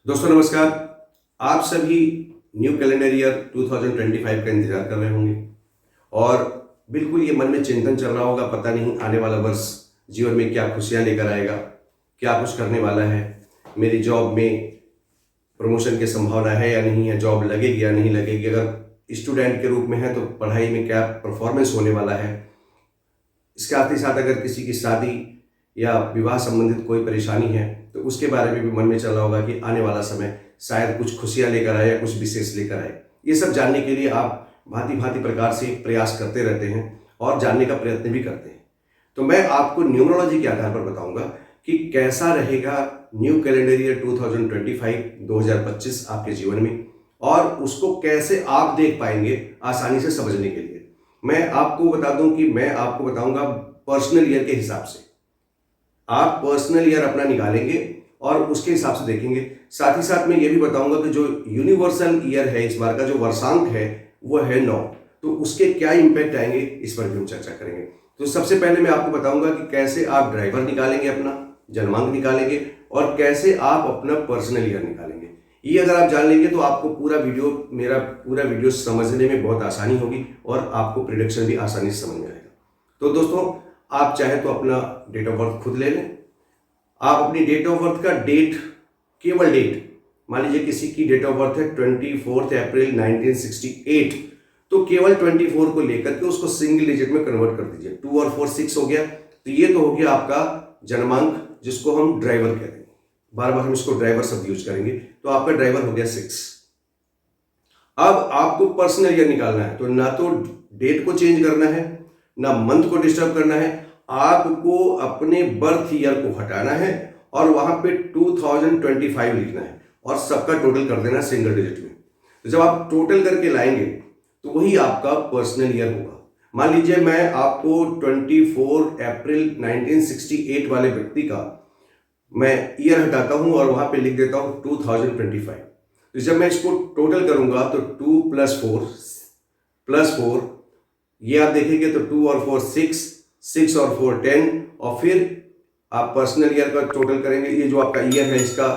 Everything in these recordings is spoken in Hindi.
दोस्तों नमस्कार। आप सभी न्यू कैलेंडर ईयर 2025 का इंतजार कर रहे होंगे और बिल्कुल ये मन में चिंतन चल रहा होगा, पता नहीं आने वाला वर्ष जीवन में क्या खुशियां लेकर आएगा, क्या कुछ करने वाला है, मेरी जॉब में प्रमोशन की संभावना है या नहीं है, जॉब लगेगी या नहीं लगेगी, अगर स्टूडेंट के रूप में है तो पढ़ाई में क्या परफॉर्मेंस होने वाला है। इसके साथ ही साथ अगर किसी की शादी या विवाह संबंधित कोई परेशानी है तो उसके बारे में भी मन में चल रहा होगा कि आने वाला समय शायद कुछ खुशियां लेकर आए या कुछ विशेष लेकर आए। ये सब जानने के लिए आप भांति भांति प्रकार से प्रयास करते रहते हैं और जानने का प्रयत्न भी करते हैं। तो मैं आपको न्यूमरोलॉजी के आधार पर बताऊंगा कि कैसा रहेगा न्यू कैलेंडर ईयर 2025 आपके जीवन में और उसको कैसे आप देख पाएंगे आसानी से समझने के लिए। मैं आपको बता दूं कि मैं आपको बताऊंगा पर्सनल ईयर के हिसाब से। आप पर्सनल ईयर अपना निकालेंगे और उसके हिसाब से देखेंगे। साथ ही साथ मैं ये भी बताऊंगा कि जो यूनिवर्सल ईयर है, इस बार का जो वर्षांक है वो है 9, तो उसके क्या इंपैक्ट आएंगे इस पर भी हम चर्चा करेंगे। तो सबसे पहले मैं आपको बताऊंगा कि कैसे आप ड्राइवर निकालेंगे, अपना जन्मांक निकालेंगे और कैसे आप अपना पर्सनल ईयर निकालेंगे। ये अगर आप जान लेंगे तो आपको मेरा पूरा वीडियो समझने में बहुत आसानी होगी और आपको प्रिडिक्शन भी आसानी से समझ में आएगा। तो दोस्तों, आप चाहे तो अपना डेट ऑफ बर्थ खुद ले लें। आप अपनी डेट ऑफ बर्थ का डेट, केवल डेट, मान लीजिए किसी की डेट ऑफ बर्थ है 24 अप्रैल 1968, तो केवल 24 को लेकर के उसको सिंगल डिजिट में कन्वर्ट कर दीजिए। 2 और 4 6 हो गया, तो ये तो हो गया आपका जन्मांक, जिसको हम ड्राइवर कहते हैं। बार बार हम इसको ड्राइवर शब्द यूज करेंगे, तो आपका ड्राइवर हो गया 6। अब आपको पर्सनल ईयर निकालना है, तो ना तो डेट को चेंज करना है ना मंथ को डिस्टर्ब करना है, आपको अपने बर्थ ईयर को हटाना है और वहां पे 2025 लिखना है और सबका टोटल कर देना सिंगल डिजिट में। तो जब आप टोटल करके लाएंगे तो वही आपका पर्सनल ईयर होगा। मान लीजिए मैं आपको 24 अप्रैल 1968 वाले व्यक्ति का मैं ईयर हटाता हूं और वहां पे लिख देता हूं 2025। तो जब मैं इसको टोटल करूंगा तो 2 + 4 ये आप देखेंगे तो 2 और 4 6, 6 और 4 10, और फिर आप पर्सनल ईयर का टोटल करेंगे। ये जो आपका ईयर है इसका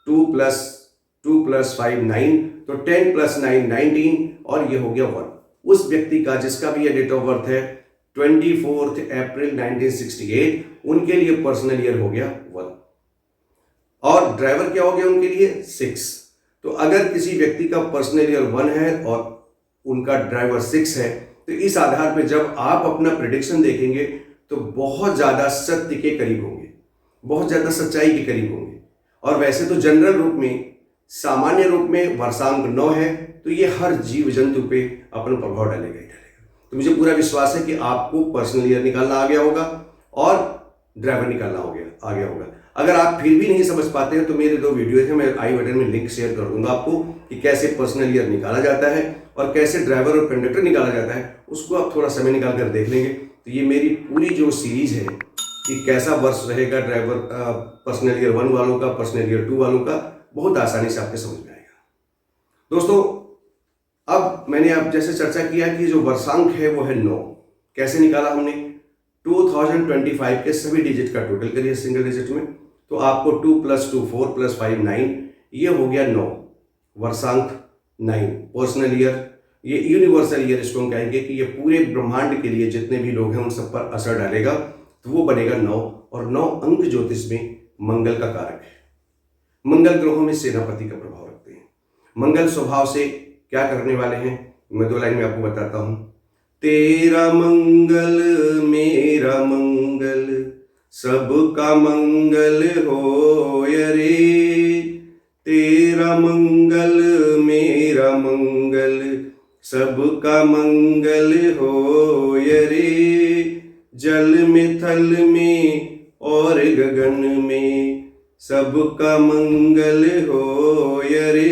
2 + 5 9, तो 10 + 9 19, और ये हो गया 1। उस व्यक्ति का जिसका भी ये डेट ऑफ बर्थ है 24 अप्रैल 1968, उनके लिए पर्सनल ईयर हो गया 1 और ड्राइवर क्या हो गया उनके लिए 6। तो अगर किसी व्यक्ति का पर्सनल ईयर 1 है और उनका ड्राइवर 6 है, तो इस आधार पर जब आप अपना प्रेडिक्शन देखेंगे तो बहुत ज्यादा सत्य के करीब होंगे, बहुत ज्यादा सच्चाई के करीब होंगे। और वैसे तो जनरल रूप में, सामान्य रूप में वर्षांक 9 है, तो ये हर जीव जंतु पे अपना प्रभाव डालेगा ही डालेगा। तो मुझे पूरा विश्वास है कि आपको पर्सनल ईयर निकालना आ गया होगा और ड्राइवर निकालना आ गया होगा। अगर आप फिर भी नहीं समझ पाते हैं तो मेरे 2 वीडियो हैं, मैं आई बटन में लिंक शेयर कर दूंगा आपको कि कैसे पर्सनल ईयर निकाला जाता है और कैसे ड्राइवर और कंडक्टर निकाला जाता है। उसको आप थोड़ा समय निकाल कर देख लेंगे तो ये मेरी पूरी जो सीरीज है कि कैसा वर्ष रहेगा ड्राइवर पर्सनल ईयर 1 वालों का, पर्सनल ईयर 2 वालों का, बहुत आसानी से आपके समझ में आएगा। दोस्तों, अब मैंने आप जैसे चर्चा किया कि जो वर्षांक है वो है 9। कैसे निकाला हमने? 2025 के सभी डिजिट का टोटल करिए सिंगल डिजिट में, तो आपको 2 + 2 4 + 5 9, ये हो गया 9, वर्षांक 9। पर्सनल ईयर, ये यूनिवर्सल ईयर इसको हम कहेंगे कि ये पूरे ब्रह्मांड के लिए जितने भी लोग हैं उन सब पर असर डालेगा, तो वो बनेगा 9। और 9 अंक ज्योतिष में मंगल का कारक है। मंगल ग्रहों में सेनापति का प्रभाव रखते हैं। मंगल स्वभाव से क्या करने वाले हैं, मैं 2 लाइन में आपको बताता हूं। तेरा मंगल मेरा मंगल, सबका मंगल होय रे। तेरा मंगल मेरा मंगल, सबका मंगल होय रे। जल में थल में और गगन में, सबका मंगल होय रे।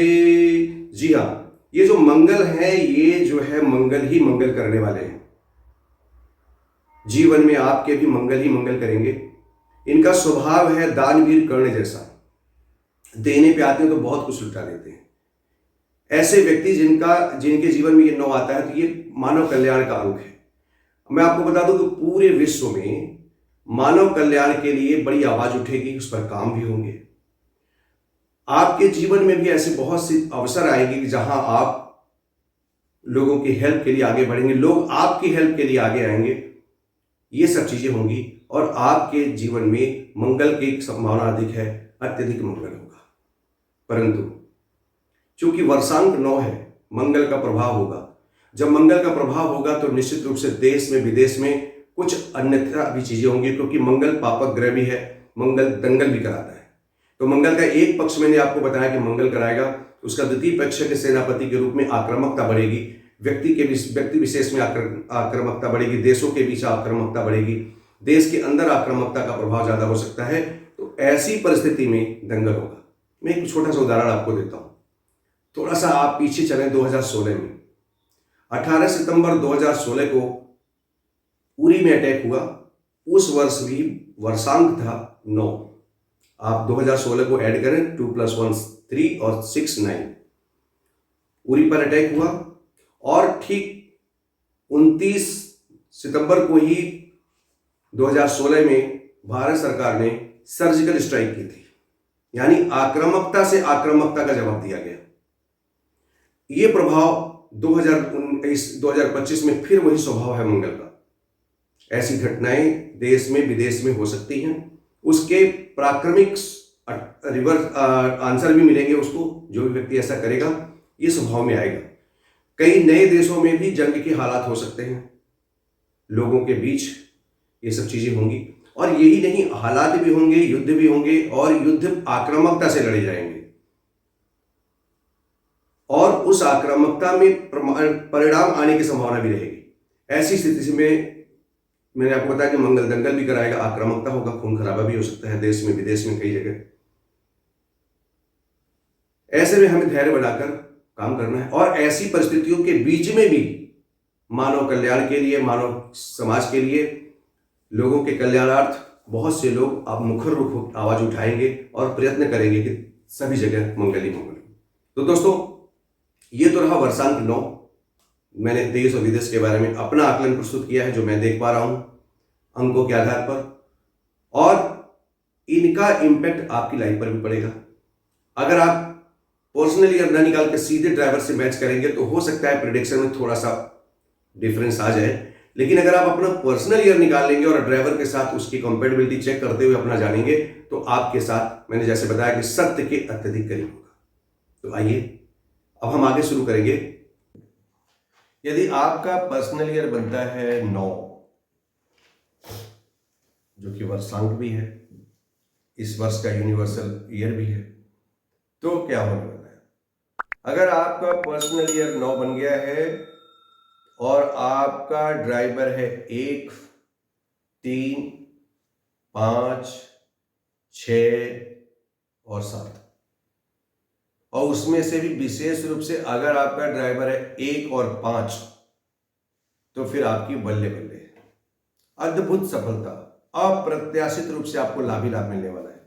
जी हाँ, ये जो मंगल है, ये जो है मंगल ही मंगल करने वाले हैं। जीवन में आपके भी मंगल ही मंगल करेंगे। इनका स्वभाव है दानवीर कर्ण जैसा, देने पे आते हैं तो बहुत कुछ लुटा देते हैं। ऐसे व्यक्ति जिनके जीवन में ये 9 आता है, तो ये मानव कल्याण का अंक है। मैं आपको बता दूं कि पूरे विश्व में मानव कल्याण के लिए बड़ी आवाज उठेगी, उस पर काम भी होंगे। आपके जीवन में भी ऐसी बहुत सी अवसर आएंगे जहां आप लोगों की हेल्प के लिए आगे बढ़ेंगे, लोग आपकी हेल्प के लिए आगे आएंगे। ये सब चीजें होंगी और आपके जीवन में मंगल की संभावना अधिक है, अत्यधिक मंगल होगा। परंतु चूंकि वर्षांक 9 है, मंगल का प्रभाव होगा। जब मंगल का प्रभाव होगा तो निश्चित रूप से देश में विदेश में कुछ अन्यथा भी चीजें होंगी, क्योंकि मंगल पापक ग्रह भी है, मंगल दंगल भी कराता है। तो मंगल का एक पक्ष मैंने आपको बताया कि मंगल कराएगा, उसका द्वितीय पक्ष के सेनापति के रूप में आक्रामकता बढ़ेगी, व्यक्ति विशेष में आक्रामकता बढ़ेगी, देशों के बीच आक्रामकता बढ़ेगी, देश के अंदर आक्रामकता का प्रभाव ज्यादा हो सकता है। तो ऐसी परिस्थिति में दंगल होगा। मैं एक छोटा सा उदाहरण आपको देता हूं। थोड़ा सा आप पीछे चलें 2016 में। 18 सितंबर 2016 को उरी में अटैक हुआ। उस वर्ष भी वर्षांक था 9। आप 2016 को ऐड करें, 2 + 1 3 और 6 9। उरी पर अटैक हुआ और ठीक 29 सितंबर को ही 2016 में भारत सरकार ने सर्जिकल स्ट्राइक की थी, यानी आक्रामकता से आक्रामकता का जवाब दिया गया। यह प्रभाव 2025 में फिर वही स्वभाव है मंगल का। ऐसी घटनाएं देश में विदेश में हो सकती हैं। उसके प्राक्रमिक रिवर्स आंसर भी मिलेंगे उसको, जो भी व्यक्ति ऐसा करेगा ये स्वभाव में आएगा। कई नए देशों में भी जंग के हालात हो सकते हैं, लोगों के बीच ये सब चीजें होंगी। और यही नहीं, हालात भी होंगे, युद्ध भी होंगे और युद्ध आक्रामकता से लड़े जाएंगे और उस आक्रामकता में परिणाम आने की संभावना भी रहेगी। ऐसी स्थिति में मैंने आपको बताया कि मंगल दंगल भी कराएगा, आक्रामकता होगा, खून खराबा भी हो सकता है देश में विदेश में कई जगह। ऐसे में हमें धैर्य बनाकर काम करना है और ऐसी परिस्थितियों के बीच में भी मानव कल्याण के लिए, मानव समाज के लिए, लोगों के कल्याणार्थ बहुत से लोग अब मुखर रूप आवाज उठाएंगे और प्रयत्न करेंगे कि सभी जगह मंगल ही मंगल। तो दोस्तों, ये तो रहा वर्षांक 9। मैंने देश और विदेश के बारे में अपना आकलन प्रस्तुत किया है जो मैं देख पा रहा हूं अंकों के आधार पर, और इनका इंपैक्ट आपकी लाइफ पर भी पड़ेगा। अगर आप पर्सनल ईयर न निकाल के सीधे ड्राइवर से मैच करेंगे तो हो सकता है प्रेडिक्शन में थोड़ा सा डिफरेंस आ जाए, लेकिन अगर आप अपना पर्सनल ईयर निकाल लेंगे और ड्राइवर के साथ उसकी कंपेटेबिलिटी चेक करते हुए अपना जानेंगे तो आपके साथ, मैंने जैसे बताया, कि सत्य के अत्यधिक करीब होगा। तो आइए अब हम आगे शुरू करेंगे। यदि आपका पर्सनल ईयर बनता है 9, जो कि वर्षांक भी है, इस वर्ष का यूनिवर्सल ईयर भी है, तो क्या होने वाला है? अगर आपका पर्सनल ईयर 9 बन गया है और आपका ड्राइवर है 1, 3, 5, 6 और 7, और उसमें से भी विशेष रूप से अगर आपका ड्राइवर है 1 और 5, तो फिर आपकी बल्ले बल्ले है, अद्भुत सफलता, अप्रत्याशित रूप से आपको लाभ ही लाभ मिलने वाला है।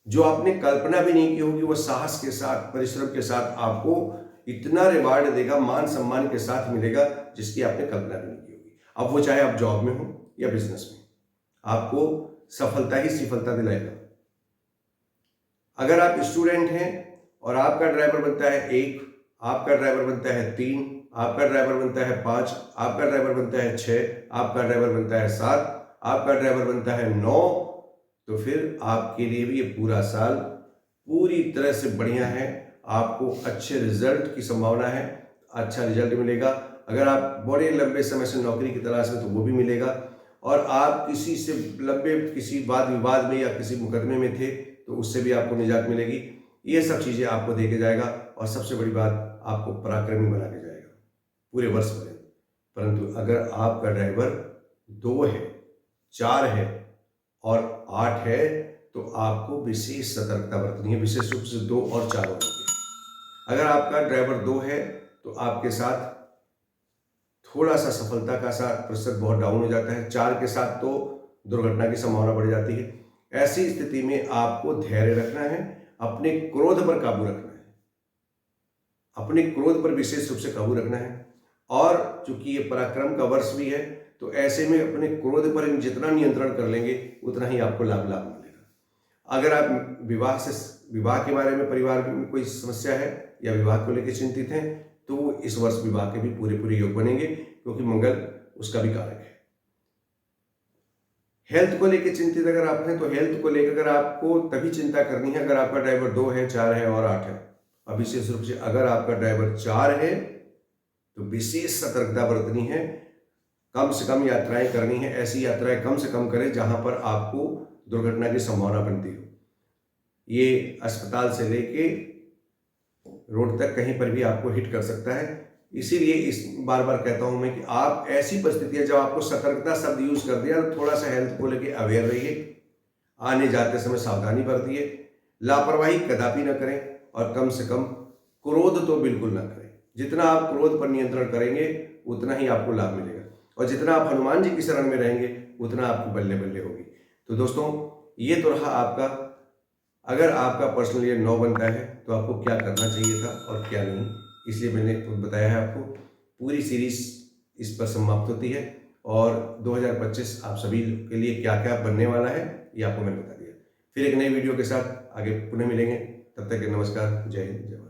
जो आपने कल्पना भी नहीं की होगी वो साहस के साथ, परिश्रम के साथ आपको इतना रिवार्ड देगा, मान सम्मान के साथ मिलेगा जिसकी आपने कल्पना भी नहीं की होगी। अब वो चाहे आप जॉब में हो या बिजनेस में, आपको सफलता ही सफलता दिलाएगा। अगर आप स्टूडेंट हैं और आपका ड्राइवर बनता है 1, आपका ड्राइवर बनता है 3, आपका ड्राइवर बनता है 5, आपका ड्राइवर बनता है 6, आपका ड्राइवर बनता है 7, आपका ड्राइवर बनता है 9, तो फिर आपके लिए भी ये पूरा साल पूरी तरह से बढ़िया है। आपको अच्छे रिजल्ट की संभावना है, अच्छा रिजल्ट मिलेगा। अगर आप बड़े लंबे समय से नौकरी की तलाश में, तो वो भी मिलेगा। और आप किसी से लंबे किसी वाद विवाद में या किसी मुकदमे में थे तो उससे भी आपको निजात मिलेगी। ये सब चीज़ें आपको दे के जाएगा और सबसे बड़ी बात, आपको पराक्रमी बना के जाएगा पूरे वर्ष भर। परंतु अगर आपका ड्राइवर 2 है, 4 है और 8 है तो आपको विशेष सतर्कता बरतनी है, विशेष रूप से 2 और 4 होंगे। अगर आपका ड्राइवर 2 है तो आपके साथ थोड़ा सा सफलता का साथ प्रतिशत बहुत डाउन हो जाता है, 4 के साथ तो दुर्घटना की संभावना बढ़ जाती है। ऐसी स्थिति में आपको धैर्य रखना है, अपने क्रोध पर काबू रखना है, अपने क्रोध पर विशेष रूप से काबू रखना है। और चूंकि ये पराक्रम का वर्ष भी है तो ऐसे में अपने क्रोध पर जितना नियंत्रण कर लेंगे उतना ही आपको लाभ मिलेगा। अगर आप विवाह के बारे में परिवार में कोई समस्या है या विवाह को लेकर चिंतित हैं, तो इस वर्ष विवाह के भी पूरे योग बनेंगे, क्योंकि मंगल उसका भी कारक है। हेल्थ को लेकर चिंतित अगर आप हैं, तो हेल्थ को लेकर अगर आपको तभी चिंता करनी है अगर आपका ड्राइवर 2 है, 4 है और 8 है। अब विशेष रूप से अगर आपका ड्राइवर 4 है तो विशेष सतर्कता बरतनी है, कम से कम यात्राएं करनी है, ऐसी यात्राएं कम से कम करें जहां पर आपको दुर्घटना की संभावना बनती हो। ये अस्पताल से लेके रोड तक कहीं पर भी आपको हिट कर सकता है। इसीलिए इस बार बार कहता हूं मैं कि आप ऐसी परिस्थितियां जब आपको सतर्कता शब्द यूज कर दिया तो थोड़ा सा हेल्थ को लेके अवेयर रहिए, आने जाते समय सावधानी बरतिए, लापरवाही कदापि न करें और कम से कम क्रोध तो बिल्कुल ना करें। जितना आप क्रोध पर नियंत्रण करेंगे उतना ही आपको लाभ मिलेगा, और जितना आप हनुमान जी की शरण में रहेंगे उतना आपकी बल्ले बल्ले होगी। तो दोस्तों, ये तो रहा आपका, अगर आपका पर्सनल ईयर 9 बनता है तो आपको क्या करना चाहिए था और क्या नहीं, इसलिए मैंने बताया है आपको। पूरी सीरीज इस पर समाप्त होती है और 2025 आप सभी के लिए क्या क्या बनने वाला है ये आपको मैंने बता दिया। फिर एक नई वीडियो के साथ आगे पुनः मिलेंगे, तब तक के नमस्कार, जय हिंद, जय भारत।